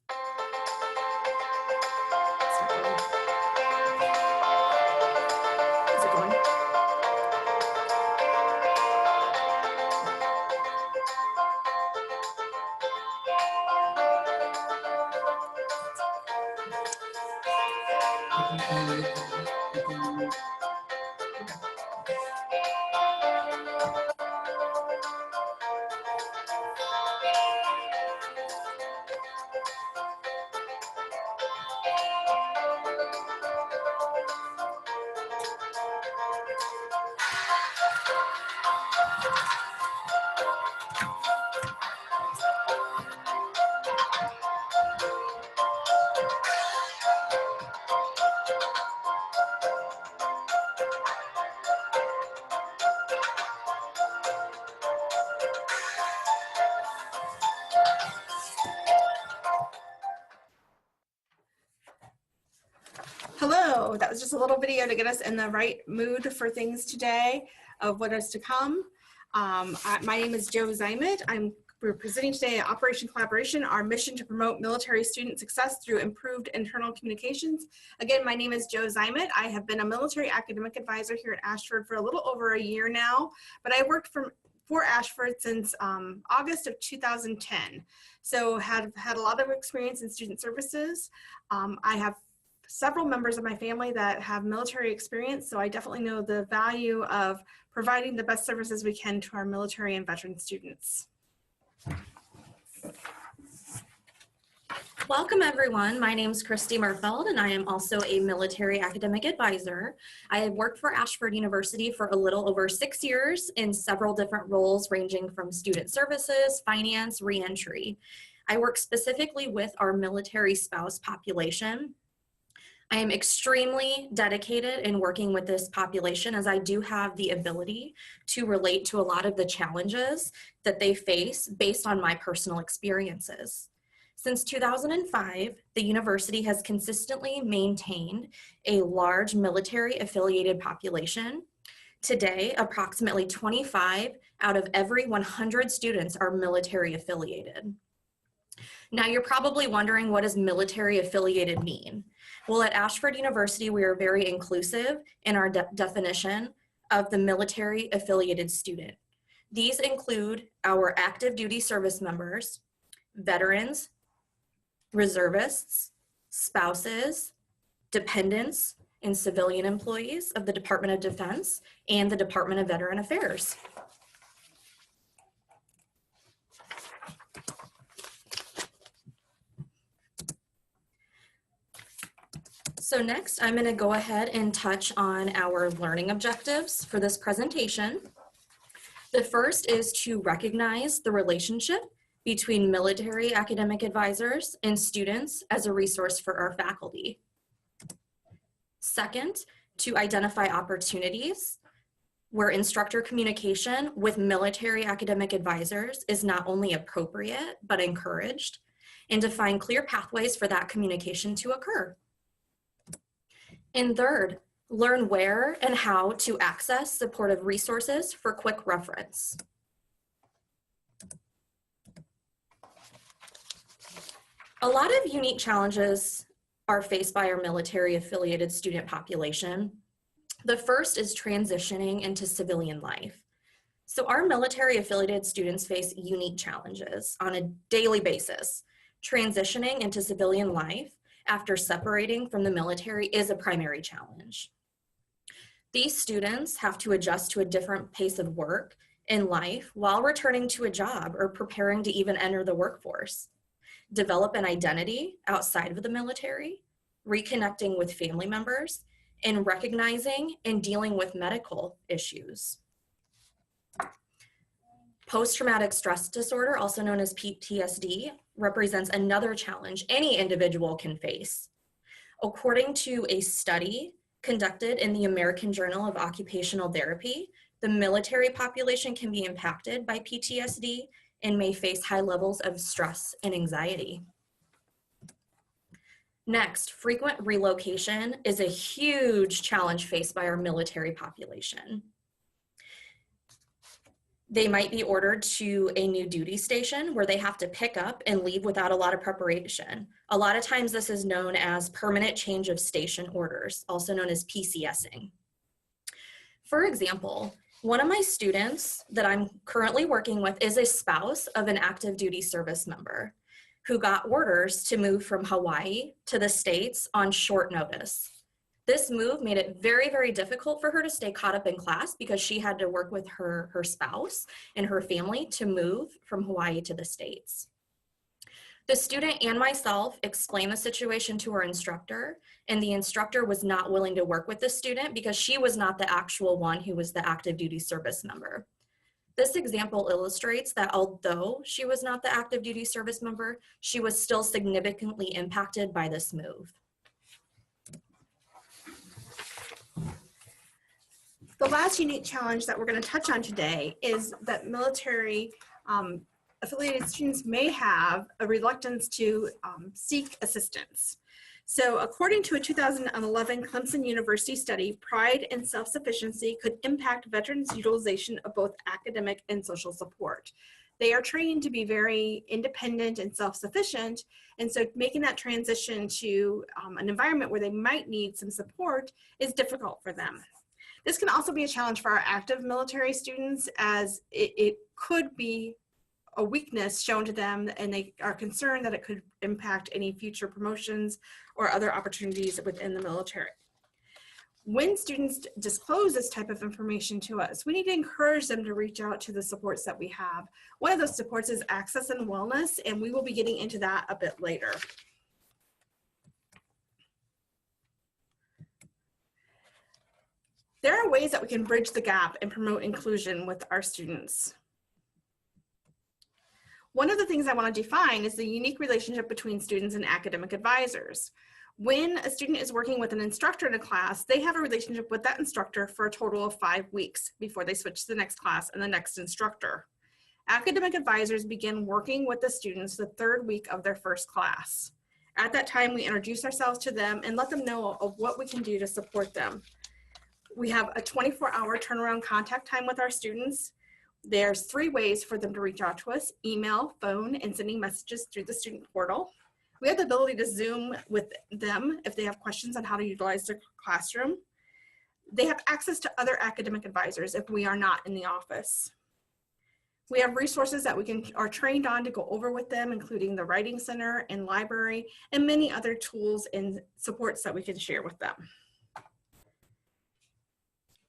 Is it going? Hello, that was just a little video to get us in the right mood for things today of what is to come. My name is Jo Zeimet. We're presenting today at Operation Collaboration, our mission to promote military student success through improved internal communications. Again, my name is Jo Zeimet. I have been a military academic advisor here at Ashford for a little over a year now, but I worked for Ashford since August of 2010. So had a lot of experience in student services. I have several members of my family that have military experience, so I definitely know the value of providing the best services we can to our military and veteran students. Welcome everyone. My name is Kristi Merfeld and I am also a military academic advisor. I have worked for Ashford University for a little over 6 years in several different roles ranging from student services, finance, reentry. I work specifically with our military spouse population. I am extremely dedicated in working with this population as I do have the ability to relate to a lot of the challenges that they face based on my personal experiences. Since 2005, the university has consistently maintained a large military affiliated population. Today, approximately 25 out of every 100 students are military affiliated. Now you're probably wondering, what does military affiliated mean? Well, at Ashford University, we are very inclusive in our definition of the military affiliated student. These include our active duty service members, veterans, reservists, spouses, dependents, and civilian employees of the Department of Defense and the Department of Veteran Affairs. So next, I'm going to go ahead and touch on our learning objectives for this presentation. The first is to recognize the relationship between military academic advisors and students as a resource for our faculty. Second, to identify opportunities where instructor communication with military academic advisors is not only appropriate, but encouraged, and to find clear pathways for that communication to occur. And third, learn where and how to access supportive resources for quick reference. A lot of unique challenges are faced by our military affiliated student population. The first is transitioning into civilian life. So our military affiliated students face unique challenges on a daily basis. Transitioning into civilian life after separating from the military is a primary challenge. These students have to adjust to a different pace of work in life while returning to a job or preparing to even enter the workforce, develop an identity outside of the military, reconnecting with family members, and recognizing and dealing with medical issues. Post-traumatic stress disorder, also known as PTSD, represents another challenge any individual can face. According to a study conducted in the American Journal of Occupational Therapy, the military population can be impacted by PTSD and may face high levels of stress and anxiety. Next, frequent relocation is a huge challenge faced by our military population. They might be ordered to a new duty station where they have to pick up and leave without a lot of preparation. A lot of times this is known as permanent change of station orders, also known as PCSing. For example, one of my students that I'm currently working with is a spouse of an active duty service member who got orders to move from Hawaii to the States on short notice. This move made it very, very difficult for her to stay caught up in class because she had to work with her spouse and her family to move from Hawaii to the States. The student and myself explained the situation to our instructor, and the instructor was not willing to work with the student because she was not the actual one who was the active duty service member. This example illustrates that although she was not the active duty service member, she was still significantly impacted by this move. The last unique challenge that we're going to touch on today is that military affiliated students may have a reluctance to seek assistance. So according to a 2011 Clemson University study, pride and self-sufficiency could impact veterans' utilization of both academic and social support. They are trained to be very independent and self-sufficient, and so making that transition to an environment where they might need some support is difficult for them. This can also be a challenge for our active military students, as it could be a weakness shown to them, and they are concerned that it could impact any future promotions or other opportunities within the military. When students disclose this type of information to us, we need to encourage them to reach out to the supports that we have. One of those supports is access and wellness, and we will be getting into that a bit later. There are ways that we can bridge the gap and promote inclusion with our students. One of the things I want to define is the unique relationship between students and academic advisors. When a student is working with an instructor in a class, they have a relationship with that instructor for a total of 5 weeks before they switch to the next class and the next instructor. Academic advisors begin working with the students the 3rd week of their first class. At that time, we introduce ourselves to them and let them know of what we can do to support them. We have a 24-hour turnaround contact time with our students. There's 3 ways for them to reach out to us: email, phone, and sending messages through the student portal. We have the ability to Zoom with them if they have questions on how to utilize their classroom. They have access to other academic advisors if we are not in the office. We have resources that we are trained on to go over with them, including the Writing Center and library, and many other tools and supports that we can share with them.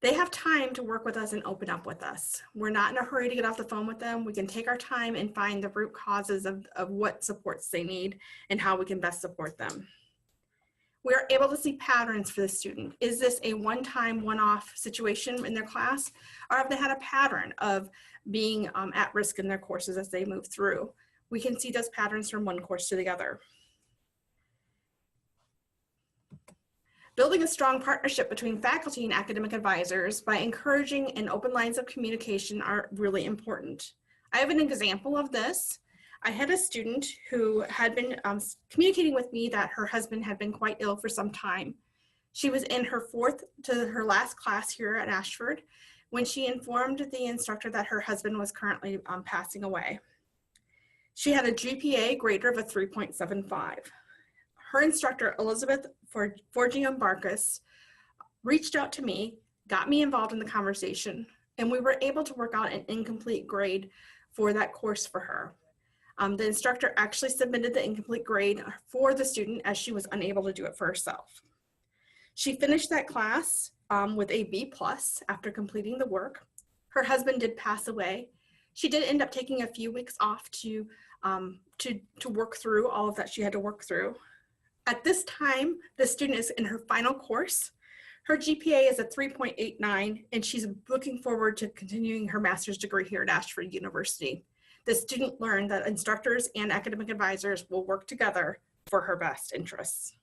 They have time to work with us and open up with us. We're not in a hurry to get off the phone with them. We can take our time and find the root causes of what supports they need and how we can best support them. We are able to see patterns for the student. Is this a one-time, one-off situation in their class, or have they had a pattern of being at risk in their courses as they move through? We can see those patterns from one course to the other. Building a strong partnership between faculty and academic advisors by encouraging and open lines of communication are really important. I have an example of this. I had a student who had been communicating with me that her husband had been quite ill for some time. She was in her 4th to her last class here at Ashford when she informed the instructor that her husband was currently passing away. She had a GPA greater of a 3.75. Her instructor, Elizabeth Forgium-Barkus, reached out to me, got me involved in the conversation, and we were able to work out an incomplete grade for that course for her. The instructor actually submitted the incomplete grade for the student as she was unable to do it for herself. She finished that class with a B+ after completing the work. Her husband did pass away. She did end up taking a few weeks off to work through all of that she had to work through. At this time, the student is in her final course. Her GPA is a 3.89, and she's looking forward to continuing her master's degree here at Ashford University. The student learned that instructors and academic advisors will work together for her best interests.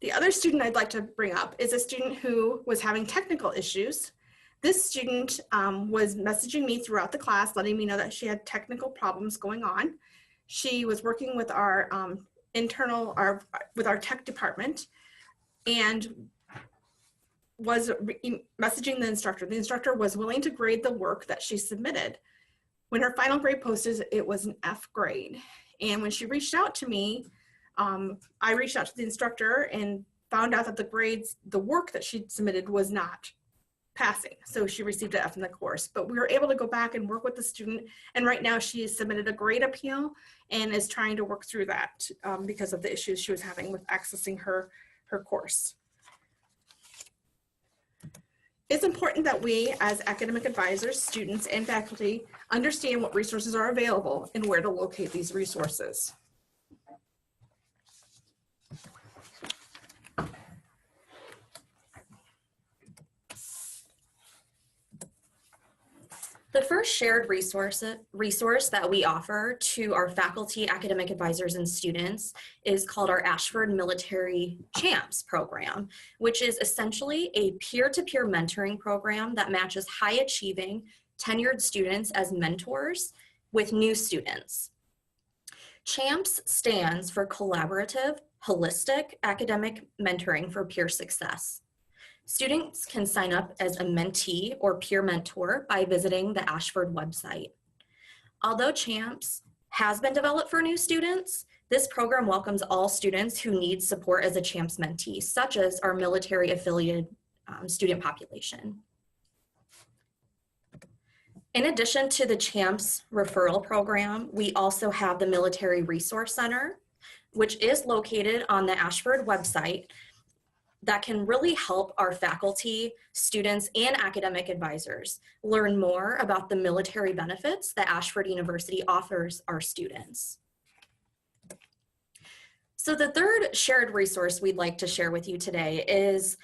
The other student I'd like to bring up is a student who was having technical issues. This student was messaging me throughout the class, letting me know that she had technical problems going on. She was working with our with our tech department, and was messaging the instructor. The instructor was willing to grade the work that she submitted. When her final grade posted, it was an F grade. And when she reached out to me, I reached out to the instructor and found out that the work that she submitted was not passing. So she received an F in the course, but we were able to go back and work with the student. And right now she has submitted a grade appeal and is trying to work through that because of the issues she was having with accessing her course. It's important that we as academic advisors, students, and faculty understand what resources are available and where to locate these resources. The first shared resource that we offer to our faculty, academic advisors, and students is called our Ashford Military Champs program, which is essentially a peer-to-peer mentoring program that matches high-achieving, tenured students as mentors with new students. CHAMPS stands for Collaborative, Holistic Academic Mentoring for Peer Success. Students can sign up as a mentee or peer mentor by visiting the Ashford website. Although CHAMPS has been developed for new students, this program welcomes all students who need support as a CHAMPS mentee, such as our military affiliated student population. In addition to the CHAMPS referral program, we also have the Military Resource Center, which is located on the Ashford website, that can really help our faculty, students, and academic advisors learn more about the military benefits that Ashford University offers our students. So the third shared resource we'd like to share with you today is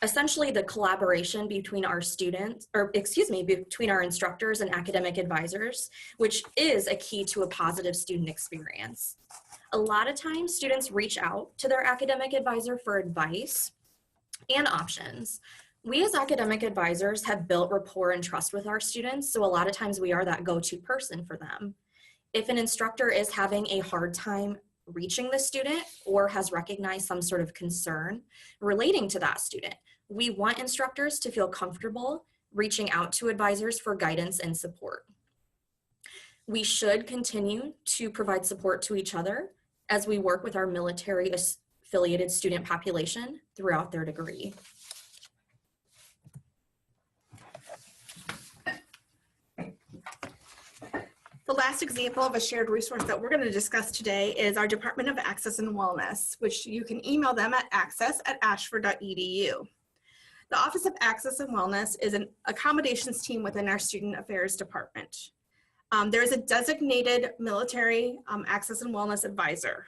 essentially the collaboration between our students, between our instructors and academic advisors, which is a key to a positive student experience. A lot of times students reach out to their academic advisor for advice and options. We as academic advisors have built rapport and trust with our students, so a lot of times we are that go-to person for them. If an instructor is having a hard time reaching the student or has recognized some sort of concern relating to that student, we want instructors to feel comfortable reaching out to advisors for guidance and support. We should continue to provide support to each other as we work with our military affiliated student population throughout their degree. The last example of a shared resource that we're going to discuss today is our Department of Access and Wellness, which you can email them at access@ashford.edu. The Office of Access and Wellness is an accommodations team within our Student Affairs Department. There is a designated military access and wellness advisor.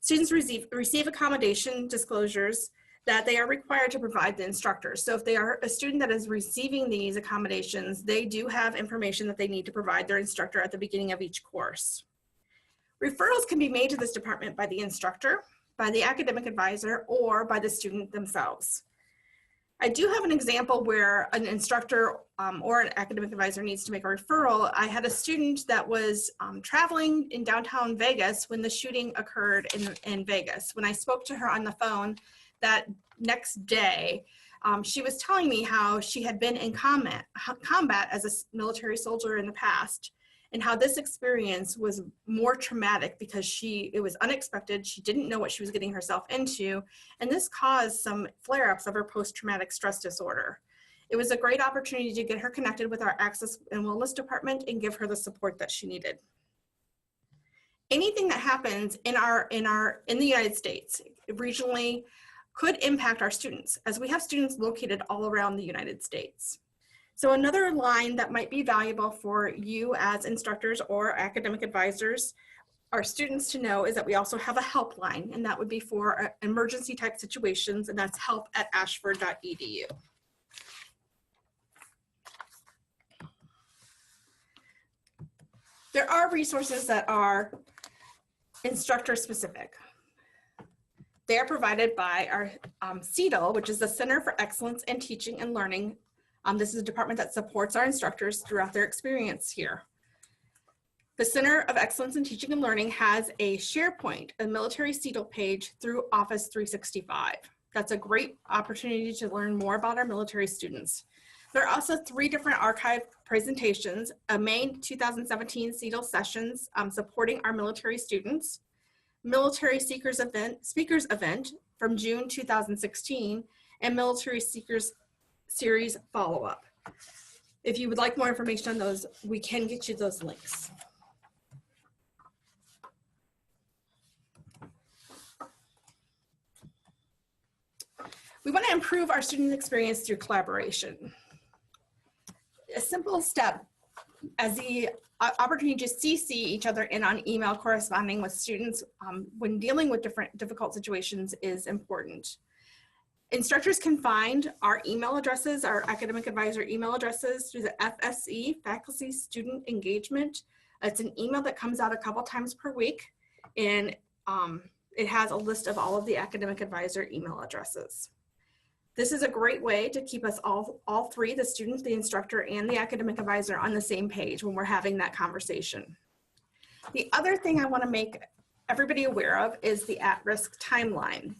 Students receive accommodation disclosures that they are required to provide the instructors. So if they are a student that is receiving these accommodations, they do have information that they need to provide their instructor at the beginning of each course. Referrals can be made to this department by the instructor, by the academic advisor, or by the student themselves. I do have an example where an instructor or an academic advisor needs to make a referral. I had a student that was traveling in downtown Vegas when the shooting occurred in Vegas. When I spoke to her on the phone that next day, she was telling me how she had been in combat as a military soldier in the past, and how this experience was more traumatic because it was unexpected. She didn't know what she was getting herself into, and this caused some flare-ups of her post-traumatic stress disorder. It was a great opportunity to get her connected with our Access and Wellness Department and give her the support that she needed. Anything that happens in the United States regionally could impact our students, as we have students located all around the United States. So another line that might be valuable for you as instructors or academic advisors, our students to know, is that we also have a helpline, and that would be for emergency type situations, and that's help@ashford.edu. There are resources that are instructor specific. They are provided by our CEDL, which is the Center for Excellence in Teaching and Learning. This is a department that supports our instructors throughout their experience here. The Center of Excellence in Teaching and Learning has a SharePoint, a military CEDL page through Office 365. That's a great opportunity to learn more about our military students. There are also 3 different archive presentations, a May 2017 CEDL sessions supporting our military students, military speakers event from June 2016, and military speakers series follow-up. If you would like more information on those, we can get you those links. We want to improve our student experience through collaboration. A simple step as the opportunity to CC each other in on email corresponding with students when dealing with difficult situations is important. Instructors can find our email addresses, our academic advisor email addresses through the FSE, Faculty Student Engagement. It's an email that comes out a couple times per week, and it has a list of all of the academic advisor email addresses. This is a great way to keep us all 3, the student, the instructor, and the academic advisor on the same page when we're having that conversation. The other thing I want to make everybody aware of is the at-risk timeline.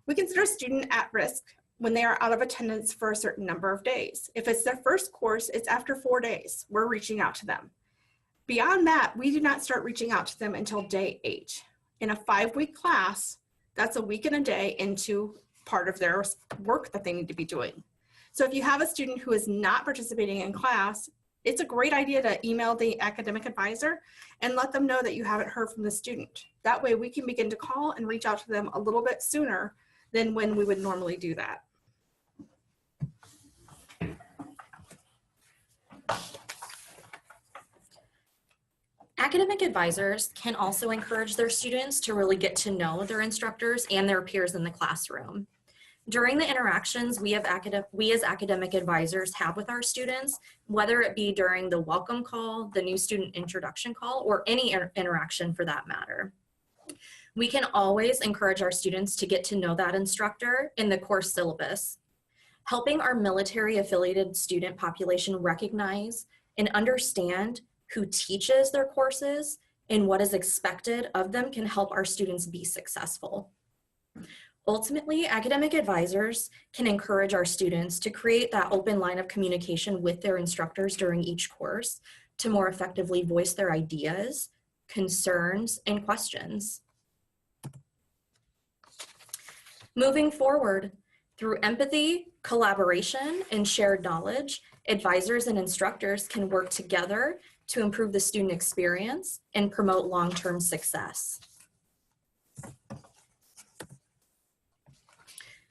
We consider a student at risk when they are out of attendance for a certain number of days. If it's their first course, it's after 4 days. We're reaching out to them. Beyond that, we do not start reaching out to them until day 8. In a 5-week class, that's a week and a day into part of their work that they need to be doing. So if you have a student who is not participating in class, it's a great idea to email the academic advisor and let them know that you haven't heard from the student. That way we can begin to call and reach out to them a little bit sooner than when we would normally do that. Academic advisors can also encourage their students to really get to know their instructors and their peers in the classroom. During the interactions we as academic advisors have with our students, whether it be during the welcome call, the new student introduction call, or any interaction for that matter, we can always encourage our students to get to know that instructor in the course syllabus. Helping our military affiliated student population recognize and understand who teaches their courses and what is expected of them can help our students be successful. Ultimately, academic advisors can encourage our students to create that open line of communication with their instructors during each course to more effectively voice their ideas, concerns, and questions. Moving forward, through empathy, collaboration, and shared knowledge, advisors and instructors can work together to improve the student experience and promote long-term success.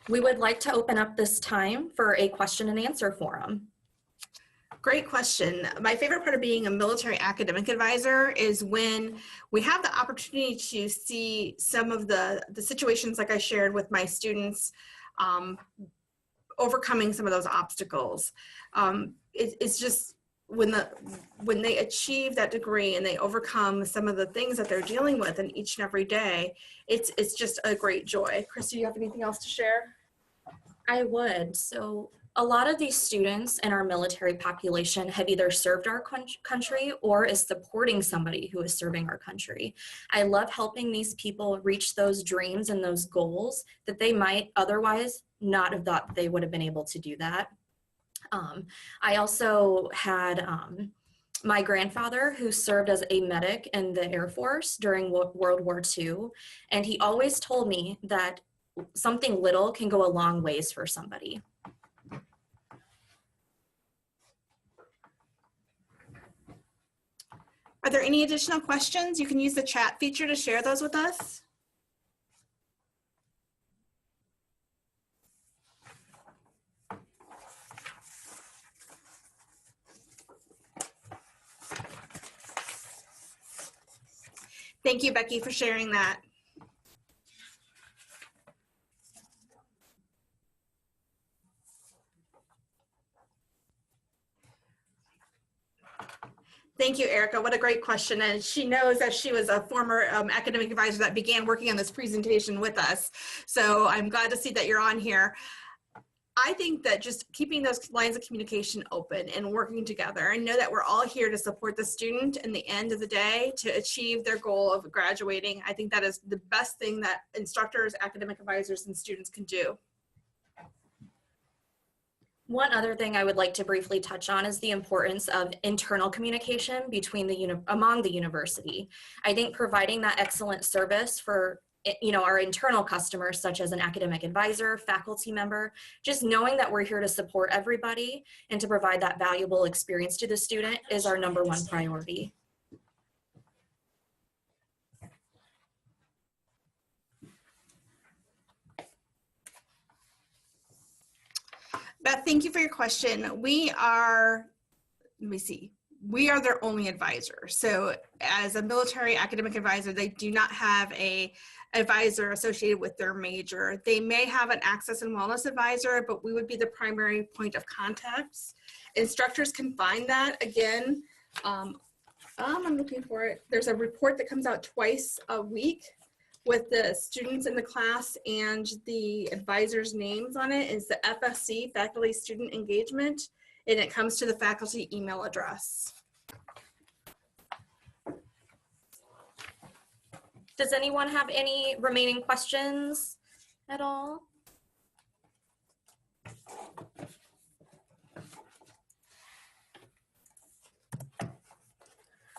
We would like to open up this time for a question and answer forum. Great question. My favorite part of being a military academic advisor is when we have the opportunity to see some of the situations like I shared with my students, overcoming some of those obstacles. It's just when they achieve that degree and they overcome some of the things that they're dealing with in each and every day, it's just a great joy. Kristi, do you have anything else to share? I would. So a lot of these students in our military population have either served our country or is supporting somebody who is serving our country. I love helping these people reach those dreams and those goals that they might otherwise not have thought they would have been able to do that. I also had my grandfather who served as a medic in the Air Force during World War II, and he always told me that something little can go a long ways for somebody. Are there any additional questions? You can use the chat feature to share those with us. Thank you, Becky, for sharing that. Thank you, Erica. What a great question. And she knows that she was a former academic advisor that began working on this presentation with us. So I'm glad to see that you're on here. I think that just keeping those lines of communication open and working together, and know that we're all here to support the student in the end of the day to achieve their goal of graduating. I think that is the best thing that instructors, academic advisors, and students can do. One other thing I would like to briefly touch on is the importance of internal communication between among the university. I think providing that excellent service for our internal customers, such as an academic advisor, faculty member, just knowing that we're here to support everybody and to provide that valuable experience to the student is our #1 priority. Beth, thank you for your question. We are their only advisor. So as a military academic advisor, they do not have a advisor associated with their major. They may have an access and wellness advisor, but we would be the primary point of contacts. Instructors can find that. Again, I'm looking for it. There's a report that comes out twice a week with the students in the class and the advisors' names on it. Is the FSC, Faculty Student Engagement, and it comes to the faculty email address. Does anyone have any remaining questions at all?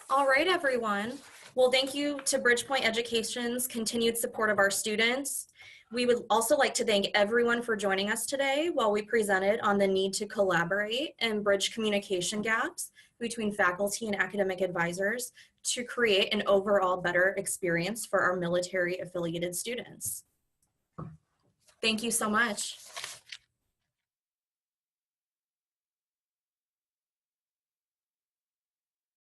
All right, everyone. Well, thank you to Bridgepoint Education's continued support of our students. We would also like to thank everyone for joining us today while we presented on the need to collaborate and bridge communication gaps between faculty and academic advisors to create an overall better experience for our military affiliated students. Thank you so much.